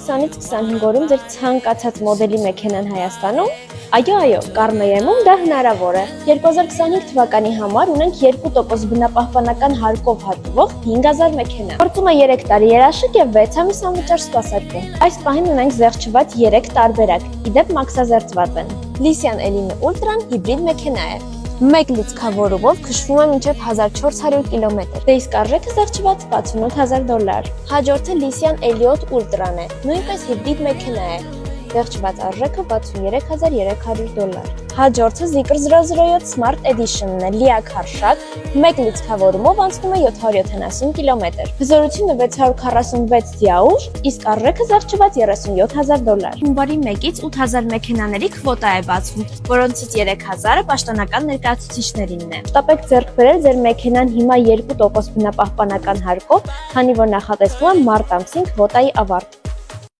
20-ից 25 օրում ձեր ցանկացած մոդելի մեքենան Հայաստանում, այո, Կառնոյեմում դա հնարավոր է։ 2025 թվականի համար ունենք 2% բնապահպանական հարկով հատվող 5000 մեքենա։ Գործում է 3 տարի երաշիկ եւ 6 ամիս անվճար սպասարկում։ Այս պահին ունենք զեղչված 3 տարբերակ, իդեպ մաքսազերծված են։ Լիսյան Էլինը Ուլտրան հիբրիդ մեքենա է։ 1 լիցքավորումով քշվում է մինչև 1400 կիլոմետր։ Դե իսկ արժեքը զեղչված $68000։ Հաջորդը Լիսյան Էլիոտ Ուլտրան է, նույնպես հիբրիդ մեքենա է։ Զեղչված արժեքը $63300։ Հաջորդը Zikr 007 Smart Edition-ն է, լիակարշակ, 1 լիցքավորումով անցնում է 770 կիլոմետր։ Հզորությունը 646 դիաուր, իսկ արժեքը զեղչված $37000։ Հունվարի 1-ից 8000 մեքենաների քվոտա է բացվում, որոնցից 3000-ը պաշտոնական ներկայացուցիչներինն է։ Շտապեք ձեռք բերել ձեր մեքենան հիմա 2% բնապահպանական հարկով, քանի որ նախատեսվում է մարտ ամսին քվոտայի ավարտ։